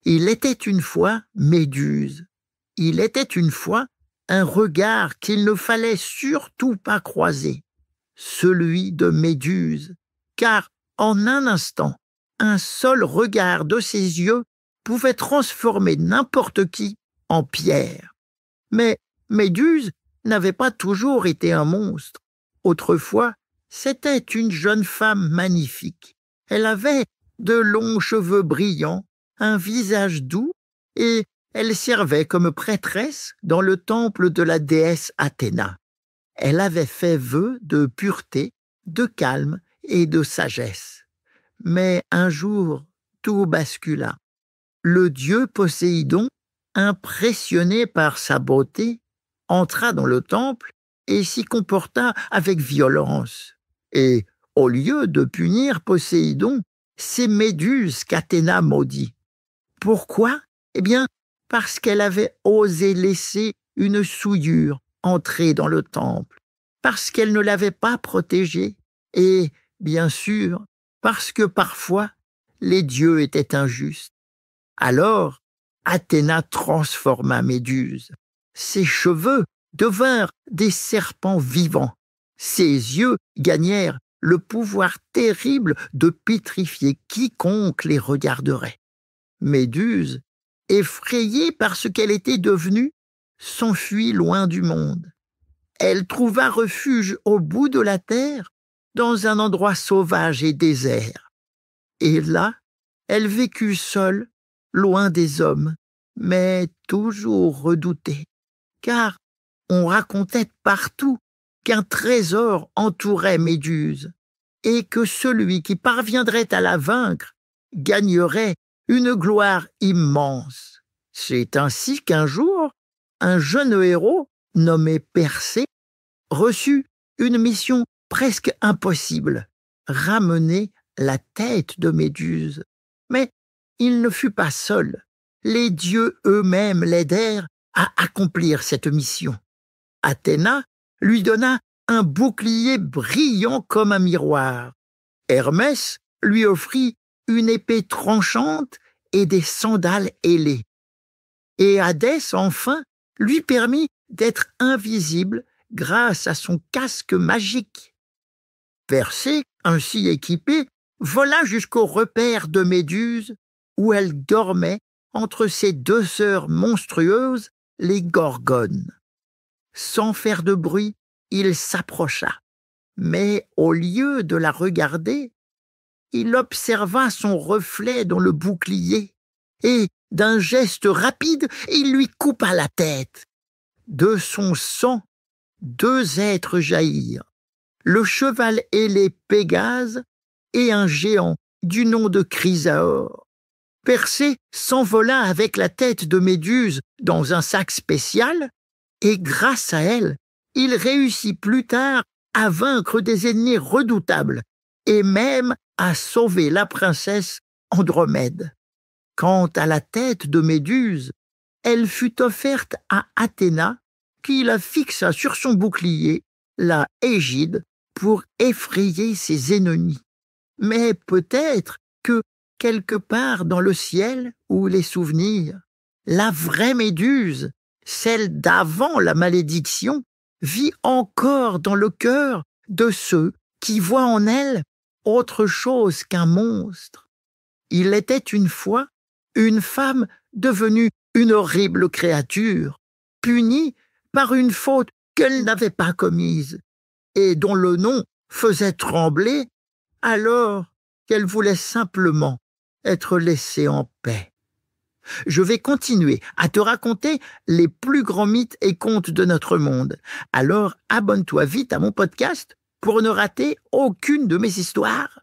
Il était une fois Méduse. Il était une fois un regard qu'il ne fallait surtout pas croiser, celui de Méduse, car en un instant, un seul regard de ses yeux pouvait transformer n'importe qui en pierre. Mais Méduse n'avait pas toujours été un monstre. Autrefois, c'était une jeune femme magnifique. Elle avait de longs cheveux brillants, un visage doux, et elle servait comme prêtresse dans le temple de la déesse Athéna. Elle avait fait vœu de pureté, de calme et de sagesse. Mais un jour, tout bascula. Le dieu Poséidon, impressionné par sa beauté, entra dans le temple et s'y comporta avec violence. Et, au lieu de punir Poséidon, c'est Méduse qu'Athéna maudit. Pourquoi? Eh bien, parce qu'elle avait osé laisser une souillure entrer dans le temple, parce qu'elle ne l'avait pas protégée, et, bien sûr, parce que parfois, les dieux étaient injustes. Alors, Athéna transforma Méduse. Ses cheveux devinrent des serpents vivants. Ses yeux gagnèrent le pouvoir terrible de pétrifier quiconque les regarderait. Méduse, effrayée par ce qu'elle était devenue, s'enfuit loin du monde. Elle trouva refuge au bout de la terre, dans un endroit sauvage et désert. Et là, elle vécut seule, loin des hommes, mais toujours redoutée, car on racontait partout qu'un trésor entourait Méduse, et que celui qui parviendrait à la vaincre gagnerait une gloire immense. C'est ainsi qu'un jour, un jeune héros, nommé Persée, reçut une mission presque impossible, ramener la tête de Méduse. Mais il ne fut pas seul. Les dieux eux-mêmes l'aidèrent à accomplir cette mission. Athéna lui donna un bouclier brillant comme un miroir. Hermès lui offrit une épée tranchante et des sandales ailées. Et Hadès, enfin, lui permit d'être invisible grâce à son casque magique. Persée, ainsi équipé, vola jusqu'au repaire de Méduse, où elle dormait entre ses deux sœurs monstrueuses, les Gorgones. Sans faire de bruit, il s'approcha. Mais au lieu de la regarder, il observa son reflet dans le bouclier, et, d'un geste rapide, il lui coupa la tête. De son sang, deux êtres jaillirent, le cheval ailé Pégase et un géant du nom de Chrysaor. Persée s'envola avec la tête de Méduse dans un sac spécial, et grâce à elle, il réussit plus tard à vaincre des ennemis redoutables, et même à sauver la princesse Andromède. Quant à la tête de Méduse, elle fut offerte à Athéna, qui la fixa sur son bouclier, la Égide, pour effrayer ses ennemis. Mais peut-être que, quelque part dans le ciel ou les souvenirs, la vraie Méduse, celle d'avant la malédiction, vit encore dans le cœur de ceux qui voient en elle autre chose qu'un monstre. Il était une fois une femme devenue une horrible créature, punie par une faute qu'elle n'avait pas commise, et dont le nom faisait trembler, alors qu'elle voulait simplement être laissée en paix. Je vais continuer à te raconter les plus grands mythes et contes de notre monde. Alors abonne-toi vite à mon podcast pour ne rater aucune de mes histoires.